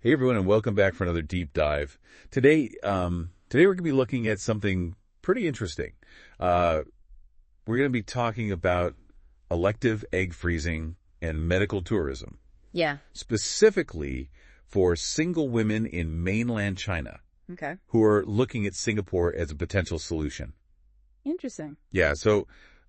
Hey everyone, and welcome back for another deep dive. Today we're going to be looking at something pretty interesting. Uh, we're going to be talking about elective egg freezing and medical tourism, Yeah. specifically for single women in mainland China Okay. who are looking at Singapore as a potential solution. Interesting. Yeah, so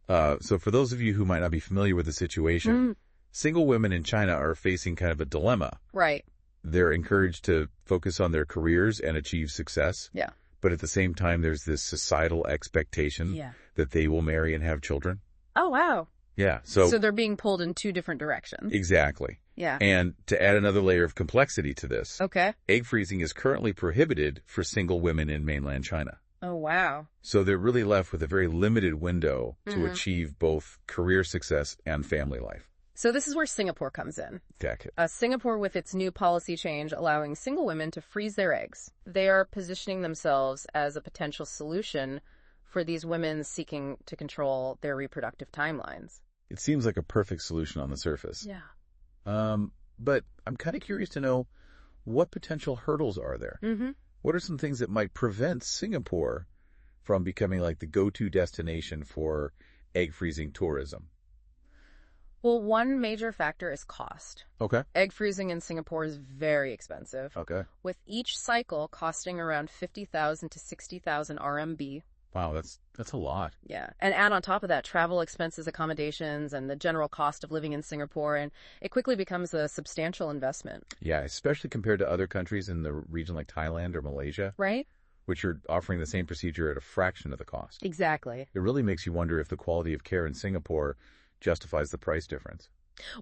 for those of you who might not be familiar with the situation, single women in China are facing kind of a dilemma. Right. They're encouraged to focus on their careers and achieve success. Yeah. But at the same time, there's this societal expectation Yeah. that they will marry and have children. Oh, wow. Yeah. So they're being pulled in two different directions. Exactly. Yeah. And to add another layer of complexity to this, Okay. egg freezing is currently prohibited for single women in mainland China. Oh, wow. So they're really left with a very limited window to achieve both career success and family life. So this is where Singapore comes in. Heck. Singapore, with its new policy change allowing single women to freeze their eggs, they are positioning themselves as a potential solution for these women seeking to control their reproductive timelines. It seems like a perfect solution on the surface. Yeah. But I'm kind of curious to know, what potential hurdles are there? What are some things that might prevent Singapore from becoming like the go-to destination for egg freezing tourism? Well, one major factor is cost. Okay. Egg freezing in Singapore is very expensive, Okay. with each cycle costing around 50,000 to 60,000 RMB. Wow, that's a lot. Yeah. And add on top of that travel expenses, accommodations, and the general cost of living in Singapore, and it quickly becomes a substantial investment. Yeah, especially compared to other countries in the region like Thailand or Malaysia, Right? which are offering the same procedure at a fraction of the cost. Exactly. It really makes you wonder if the quality of care in Singapore justifies the price difference.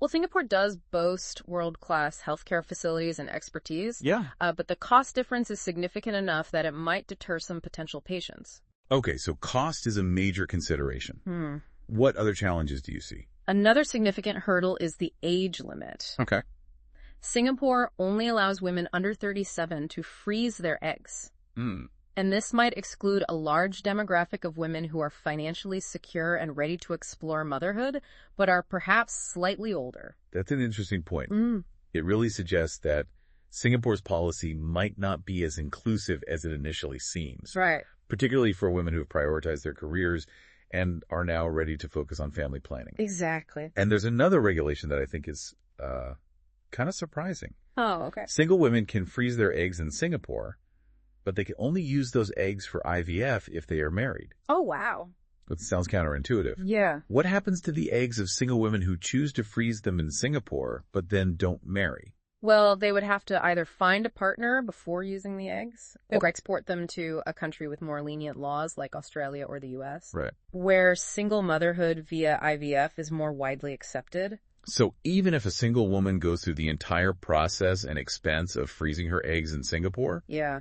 Well, Singapore does boast world-class healthcare facilities and expertise, Yeah. but the cost difference is significant enough that it might deter some potential patients. Okay, so cost is a major consideration. What other challenges do you see? Another significant hurdle is the age limit. Okay. Singapore only allows women under 37 to freeze their eggs. And this might exclude a large demographic of women who are financially secure and ready to explore motherhood, but are perhaps slightly older. That's an interesting point. It really suggests that Singapore's policy might not be as inclusive as it initially seems, Right. particularly for women who have prioritized their careers and are now ready to focus on family planning. Exactly. And there's another regulation that I think is kind of surprising. Oh, okay. Single women can freeze their eggs in Singapore, but they can only use those eggs for IVF if they are married. Oh, wow. It sounds counterintuitive. Yeah. What happens to the eggs of single women who choose to freeze them in Singapore, but then don't marry? Well, they would have to either find a partner before using the eggs or export them to a country with more lenient laws like Australia or the US, Right. where single motherhood via IVF is more widely accepted. So even if a single woman goes through the entire process and expense of freezing her eggs in Singapore, Yeah.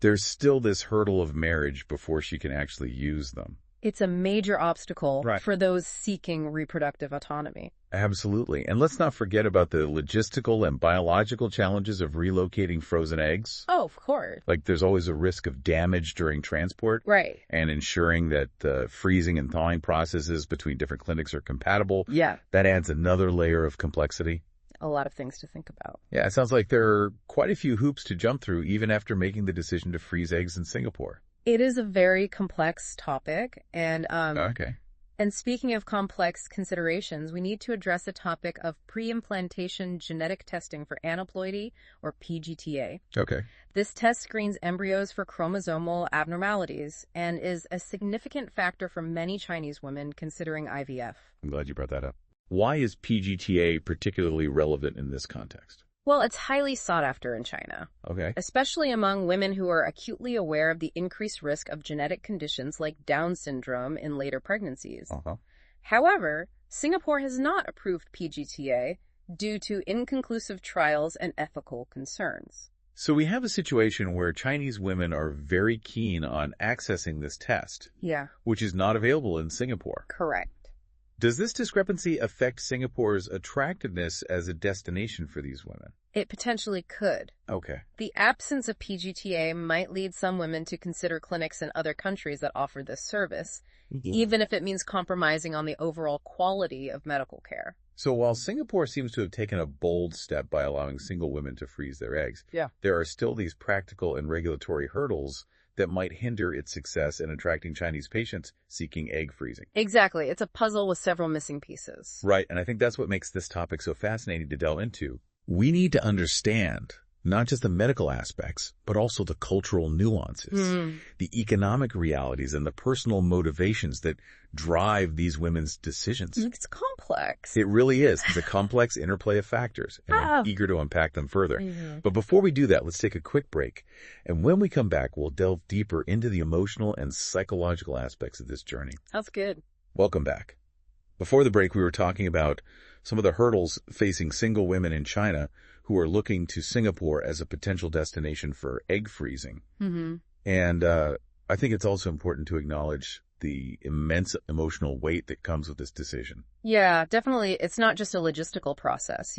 there's still this hurdle of marriage before she can actually use them. It's a major obstacle Right. for those seeking reproductive autonomy. Absolutely. And let's not forget about the logistical and biological challenges of relocating frozen eggs. Oh, of course. Like there's always a risk of damage during transport. Right. And ensuring that the freezing and thawing processes between different clinics are compatible. Yeah. That adds another layer of complexity. A lot of things to think about. Yeah, it sounds like there are quite a few hoops to jump through even after making the decision to freeze eggs in Singapore. It is a very complex topic, and Okay. and speaking of complex considerations, we need to address a topic of pre-implantation genetic testing for aneuploidy, or PGTA. Okay. This test screens embryos for chromosomal abnormalities and is a significant factor for many Chinese women considering IVF. I'm glad you brought that up. Why is PGTA particularly relevant in this context? Well, it's highly sought after in China, Okay. especially among women who are acutely aware of the increased risk of genetic conditions like Down syndrome in later pregnancies. However, Singapore has not approved PGTA due to inconclusive trials and ethical concerns. So we have a situation where Chinese women are very keen on accessing this test, Yeah, which is not available in Singapore. correct. Does this discrepancy affect Singapore's attractiveness as a destination for these women? It potentially could. Okay. The absence of PGTA might lead some women to consider clinics in other countries that offer this service, even if it means compromising on the overall quality of medical care. So while Singapore seems to have taken a bold step by allowing single women to freeze their eggs, there are still these practical and regulatory hurdles that might hinder its success in attracting Chinese patients seeking egg freezing. Exactly. It's a puzzle with several missing pieces. Right, and I think that's what makes this topic so fascinating to delve into. We need to understand not just the medical aspects, but also the cultural nuances, the economic realities, and the personal motivations that drive these women's decisions. It's complex. It really is. It's a complex interplay of factors, and I'm eager to unpack them further. But before we do that, let's take a quick break. And when we come back, we'll delve deeper into the emotional and psychological aspects of this journey. That's good. Welcome back. Before the break, we were talking about some of the hurdles facing single women in China who are looking to Singapore as a potential destination for egg freezing. And I think it's also important to acknowledge the immense emotional weight that comes with this decision. Yeah, definitely. It's not just a logistical process,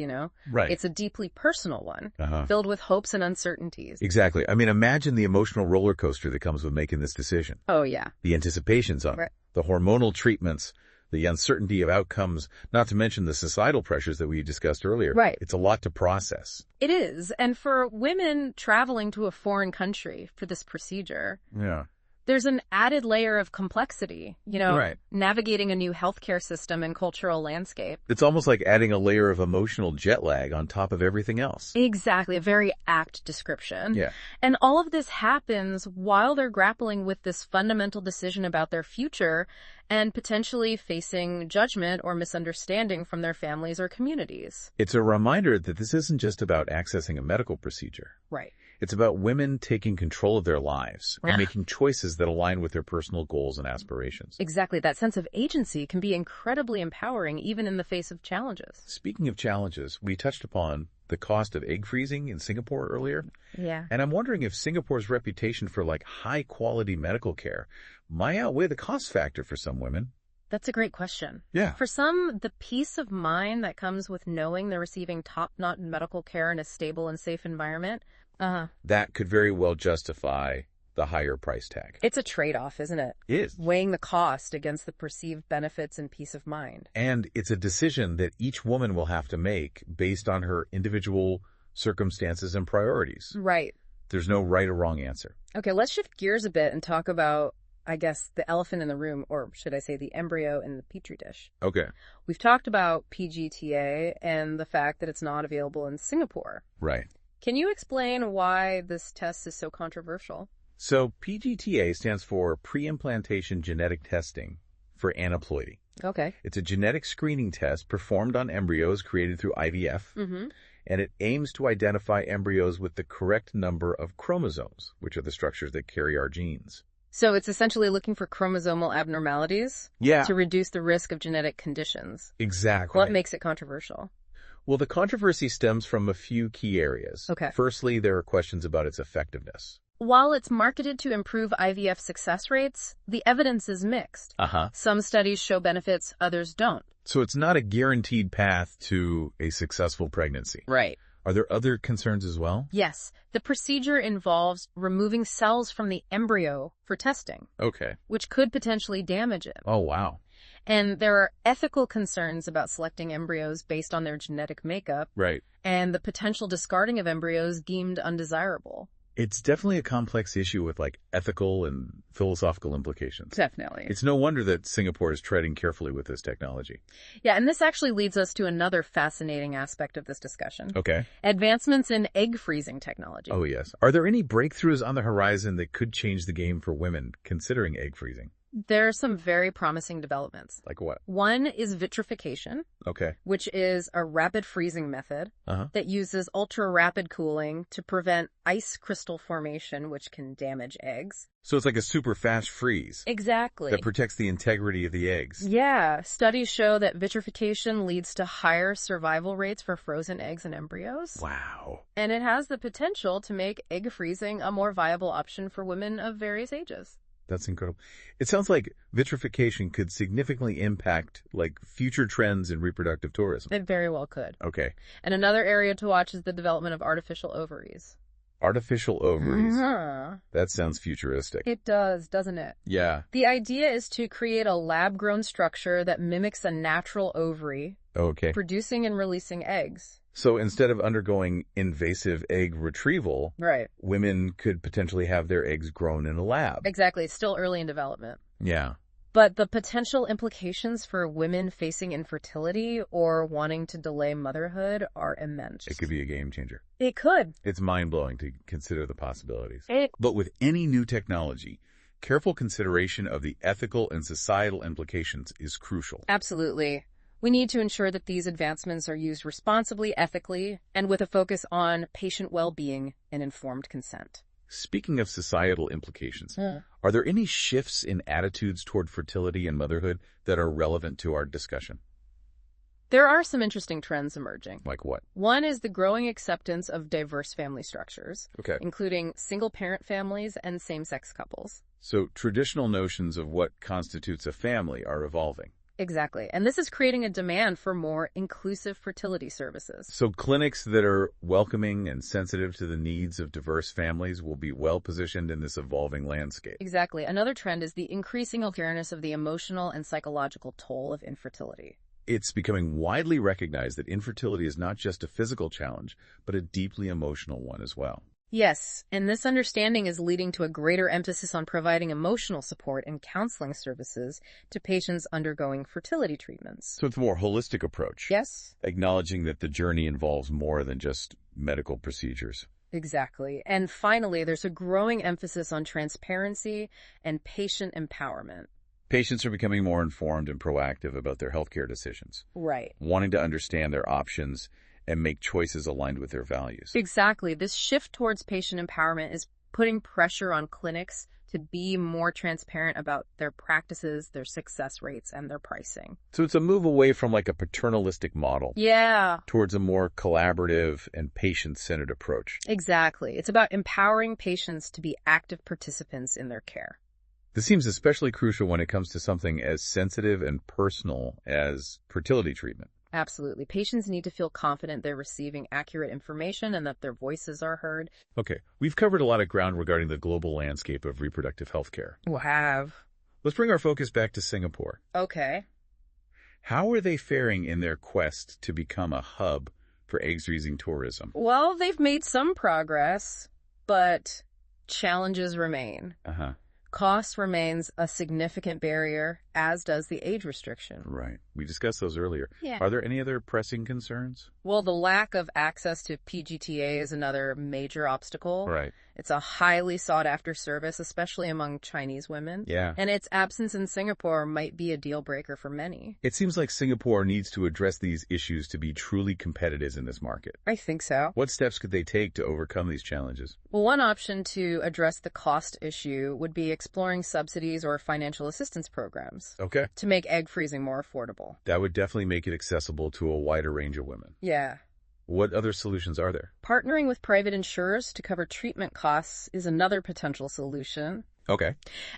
Right. It's a deeply personal one, filled with hopes and uncertainties. Exactly. I mean, imagine the emotional roller coaster that comes with making this decision. Oh, yeah. The anticipations on it, the hormonal treatments, the uncertainty of outcomes, not to mention the societal pressures that we discussed earlier. Right. It's a lot to process. It is. And for women traveling to a foreign country for this procedure, there's an added layer of complexity, navigating a new healthcare system and cultural landscape. It's almost like adding a layer of emotional jet lag on top of everything else. Exactly. A very apt description. Yeah. And all of this happens while they're grappling with this fundamental decision about their future and potentially facing judgment or misunderstanding from their families or communities. It's a reminder that this isn't just about accessing a medical procedure. Right. It's about women taking control of their lives and making choices that align with their personal goals and aspirations. Exactly. That sense of agency can be incredibly empowering even in the face of challenges. Speaking of challenges, we touched upon the cost of egg freezing in Singapore earlier. Yeah. And I'm wondering if Singapore's reputation for high quality medical care might outweigh the cost factor for some women. That's a great question. Yeah. For some, the peace of mind that comes with knowing they're receiving top-notch medical care in a stable and safe environment, that could very well justify the higher price tag. It's a trade-off, isn't it? It is. Weighing the cost against the perceived benefits and peace of mind. And it's a decision that each woman will have to make based on her individual circumstances and priorities. Right. There's no right or wrong answer. Okay, let's shift gears a bit and talk about, I guess, the elephant in the room, or should I say the embryo in the petri dish. Okay. We've talked about PGTA and the fact that it's not available in Singapore. Right. Can you explain why this test is so controversial? So PGTA stands for Pre-Implantation Genetic Testing for Aneuploidy. Okay. It's a genetic screening test performed on embryos created through IVF, and it aims to identify embryos with the correct number of chromosomes, which are the structures that carry our genes. So it's essentially looking for chromosomal abnormalities to reduce the risk of genetic conditions. Exactly. What makes it controversial? Well, the controversy stems from a few key areas. Okay. Firstly, there are questions about its effectiveness. While it's marketed to improve IVF success rates, the evidence is mixed. Some studies show benefits, others don't. So it's not a guaranteed path to a successful pregnancy. Right. Are there other concerns as well? Yes. The procedure involves removing cells from the embryo for testing. Okay. Which could potentially damage it. Oh, wow. And there are ethical concerns about selecting embryos based on their genetic makeup. Right. And the potential discarding of embryos deemed undesirable. It's definitely a complex issue with ethical and philosophical implications. Definitely. It's no wonder that Singapore is treading carefully with this technology. Yeah, and this actually leads us to another fascinating aspect of this discussion. Okay. Advancements in egg freezing technology. Oh, yes. Are there any breakthroughs on the horizon that could change the game for women considering egg freezing? There are some very promising developments. Like what? One is vitrification, which is a rapid freezing method that uses ultra-rapid cooling to prevent ice crystal formation, which can damage eggs. So it's like a super fast freeze. Exactly. That protects the integrity of the eggs. Yeah. Studies show that vitrification leads to higher survival rates for frozen eggs and embryos. Wow. And it has the potential to make egg freezing a more viable option for women of various ages. That's incredible. It sounds like vitrification could significantly impact like future trends in reproductive tourism. It very well could. Okay. And another area to watch is the development of artificial ovaries. Artificial ovaries. That sounds futuristic. It does, doesn't it? Yeah. The idea is to create a lab-grown structure that mimics a natural ovary, Okay. producing and releasing eggs. So instead of undergoing invasive egg retrieval, Right. women could potentially have their eggs grown in a lab. Exactly. It's still early in development. Yeah. But the potential implications for women facing infertility or wanting to delay motherhood are immense. It could be a game changer. It could. It's mind-blowing to consider the possibilities. It But with any new technology, careful consideration of the ethical and societal implications is crucial. Absolutely. We need to ensure that these advancements are used responsibly, ethically, and with a focus on patient well-being and informed consent. Speaking of societal implications, are there any shifts in attitudes toward fertility and motherhood that are relevant to our discussion? There are some interesting trends emerging. Like what? One is the growing acceptance of diverse family structures, Okay. including single-parent families and same-sex couples. So traditional notions of what constitutes a family are evolving. Exactly. And this is creating a demand for more inclusive fertility services. So clinics that are welcoming and sensitive to the needs of diverse families will be well positioned in this evolving landscape. Exactly. Another trend is the increasing awareness of the emotional and psychological toll of infertility. It's becoming widely recognized that infertility is not just a physical challenge, but a deeply emotional one as well. Yes, and this understanding is leading to a greater emphasis on providing emotional support and counseling services to patients undergoing fertility treatments. So it's a more holistic approach. Yes? Acknowledging that the journey involves more than just medical procedures. Exactly. And finally, there's a growing emphasis on transparency and patient empowerment. Patients are becoming more informed and proactive about their healthcare decisions, Right. wanting to understand their options and make choices aligned with their values. Exactly. This shift towards patient empowerment is putting pressure on clinics to be more transparent about their practices, their success rates, and their pricing. So it's a move away from like a paternalistic model Yeah, towards a more collaborative and patient-centered approach. exactly. It's about empowering patients to be active participants in their care. This seems especially crucial when it comes to something as sensitive and personal as fertility treatment. Absolutely. Patients need to feel confident they're receiving accurate information and that their voices are heard. Okay, we've covered a lot of ground regarding the global landscape of reproductive health care. We have. Let's bring our focus back to Singapore. Okay. How are they faring in their quest to become a hub for egg-freezing tourism? Well, they've made some progress, but challenges remain. Uh-huh. Cost remains a significant barrier, as does the age restriction. Right. We discussed those earlier. Yeah. Are there any other pressing concerns? Well, the lack of access to PGTA is another major obstacle. Right. It's a highly sought-after service, especially among Chinese women. Yeah. And its absence in Singapore might be a deal breaker for many. It seems like Singapore needs to address these issues to be truly competitive in this market. I think so. What steps could they take to overcome these challenges? Well, one option to address the cost issue would be exploring subsidies or financial assistance programs Okay. to make egg freezing more affordable. That would definitely make it accessible to a wider range of women. Yeah. What other solutions are there? Partnering with private insurers to cover treatment costs is another potential solution. Okay.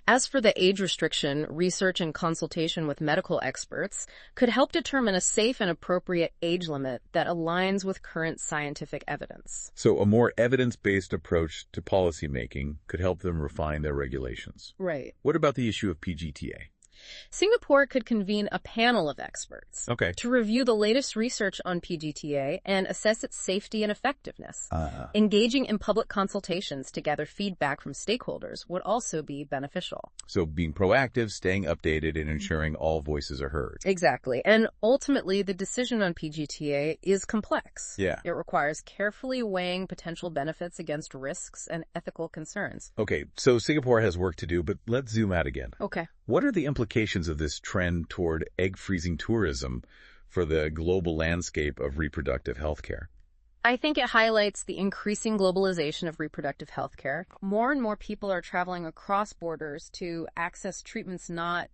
As for the age restriction, research and consultation with medical experts could help determine a safe and appropriate age limit that aligns with current scientific evidence. So a more evidence-based approach to policymaking could help them refine their regulations. Right. What about the issue of PGTA? Singapore could convene a panel of experts Okay. to review the latest research on PGTA and assess its safety and effectiveness. Engaging in public consultations to gather feedback from stakeholders would also be beneficial. So being proactive, staying updated, and ensuring all voices are heard. Exactly. And ultimately, the decision on PGTA is complex. Yeah. It requires carefully weighing potential benefits against risks and ethical concerns. Okay, so Singapore has work to do, but let's zoom out again. Okay. What are the implications of this trend toward egg-freezing tourism for the global landscape of reproductive health care? I think it highlights the increasing globalization of reproductive health care. More and more people are traveling across borders to access treatments not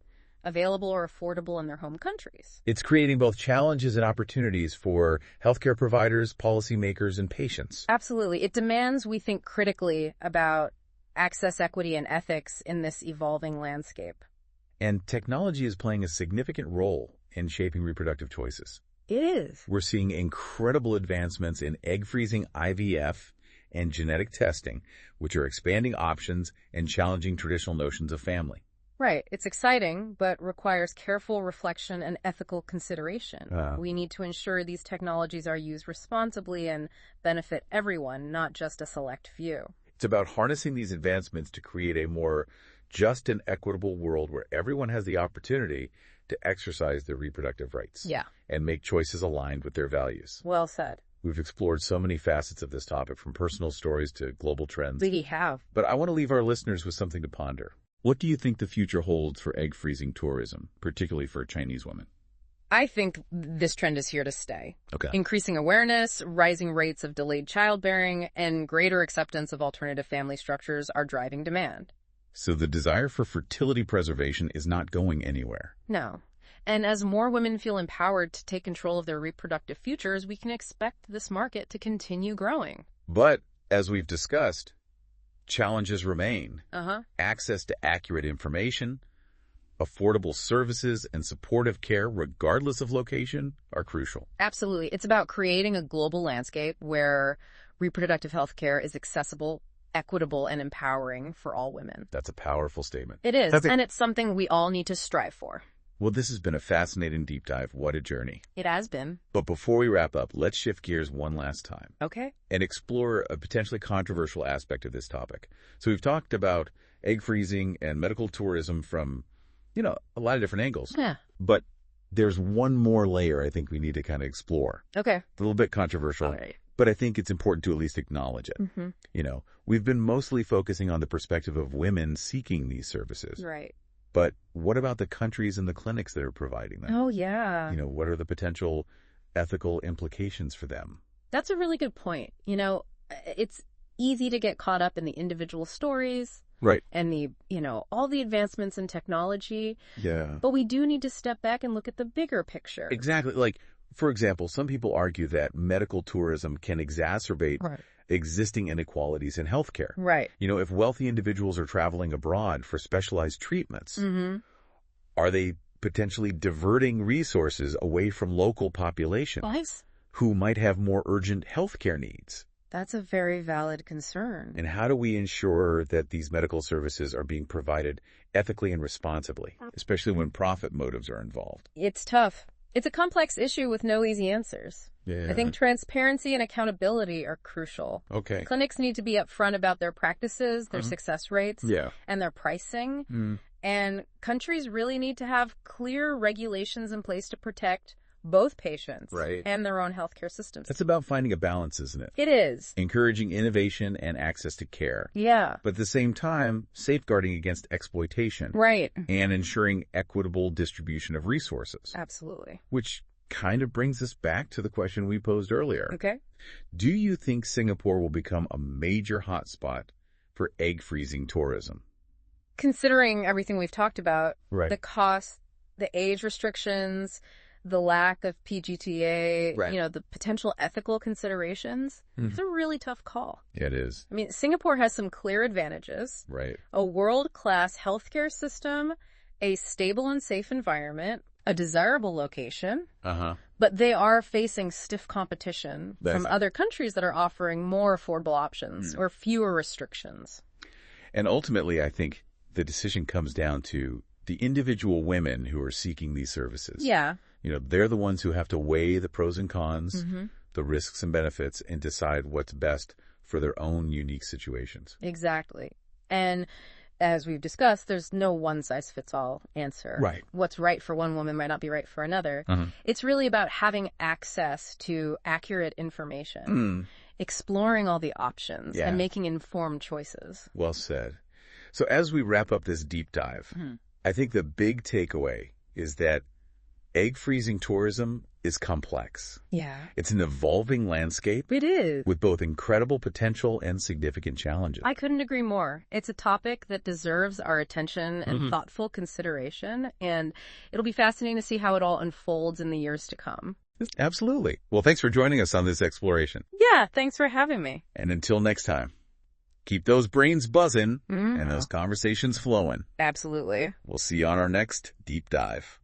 available or affordable in their home countries. It's creating both challenges and opportunities for healthcare providers, policymakers, and patients. Absolutely. It demands we think critically about access, equity, and ethics in this evolving landscape. And technology is playing a significant role in shaping reproductive choices. It is. We're seeing incredible advancements in egg freezing IVF and genetic testing, which are expanding options and challenging traditional notions of family. Right. It's exciting, but requires careful reflection and ethical consideration. We need to ensure these technologies are used responsibly and benefit everyone, not just a select few. It's about harnessing these advancements to create a more just and equitable world where everyone has the opportunity to exercise their reproductive rights. Yeah. And make choices aligned with their values. Well said. We've explored so many facets of this topic, from personal stories to global trends. We have. But I want to leave our listeners with something to ponder. What do you think the future holds for egg freezing tourism, particularly for Chinese women? I think this trend is here to stay. Okay. Increasing awareness, rising rates of delayed childbearing, and greater acceptance of alternative family structures are driving demand. So the desire for fertility preservation is not going anywhere. No. And as more women feel empowered to take control of their reproductive futures, we can expect this market to continue growing. But, as we've discussed, challenges remain. Uh-huh. Access to accurate information, affordable services, and supportive care, regardless of location, are crucial. Absolutely. It's about creating a global landscape where reproductive health care is accessible, equitable, and empowering for all women. That's a powerful statement. It is, and it's something we all need to strive for. Well, this has been a fascinating deep dive. What a journey. It has been. But before we wrap up, let's shift gears one last time. Okay. And explore a potentially controversial aspect of this topic. So we've talked about egg freezing and medical tourism from, a lot of different angles. Yeah. But there's one more layer I think we need to kind of explore. Okay. A little bit controversial. All right. But I think it's important to at least acknowledge it. Mm-hmm. We've been mostly focusing on the perspective of women seeking these services. Right. But what about the countries and the clinics that are providing them? Oh, yeah. What are the potential ethical implications for them? That's a really good point. It's easy to get caught up in the individual stories. Right. And all the advancements in technology. Yeah. But we do need to step back and look at the bigger picture. Exactly. Like, for example, some people argue that medical tourism can exacerbate existing inequalities in healthcare. Right. If wealthy individuals are traveling abroad for specialized treatments, are they potentially diverting resources away from local populations who might have more urgent healthcare needs? That's a very valid concern. And how do we ensure that these medical services are being provided ethically and responsibly, especially when profit motives are involved? It's tough. It's a complex issue with no easy answers. Yeah. I think transparency and accountability are crucial. Okay. Clinics need to be upfront about their practices, their success rates, and their pricing. And countries really need to have clear regulations in place to protect both patients and their own healthcare systems. That's about finding a balance, isn't it? It is. Encouraging innovation and access to care. Yeah. But at the same time, safeguarding against exploitation. Right. And ensuring equitable distribution of resources. Absolutely. Which kind of brings us back to the question we posed earlier. Okay. Do you think Singapore will become a major hotspot for egg freezing tourism? Considering everything we've talked about, the cost, the age restrictions, the lack of PGTA, the potential ethical considerations, it's a really tough call. Yeah, it is. I mean, Singapore has some clear advantages. Right. A world-class healthcare system, a stable and safe environment, a desirable location. But they are facing stiff competition from other countries that are offering more affordable options or fewer restrictions. And ultimately, I think the decision comes down to the individual women who are seeking these services. Yeah. They're the ones who have to weigh the pros and cons, the risks and benefits, and decide what's best for their own unique situations. Exactly. And as we've discussed, there's no one-size-fits-all answer. Right. What's right for one woman might not be right for another. It's really about having access to accurate information, exploring all the options, and making informed choices. Well said. So as we wrap up this deep dive, I think the big takeaway is that egg freezing tourism is complex. Yeah. It's an evolving landscape. It is. With both incredible potential and significant challenges. I couldn't agree more. It's a topic that deserves our attention and thoughtful consideration, and it'll be fascinating to see how it all unfolds in the years to come. Absolutely. Well, thanks for joining us on this exploration. Yeah, thanks for having me. And until next time. Keep those brains buzzing and those conversations flowing. Absolutely. We'll see you on our next deep dive.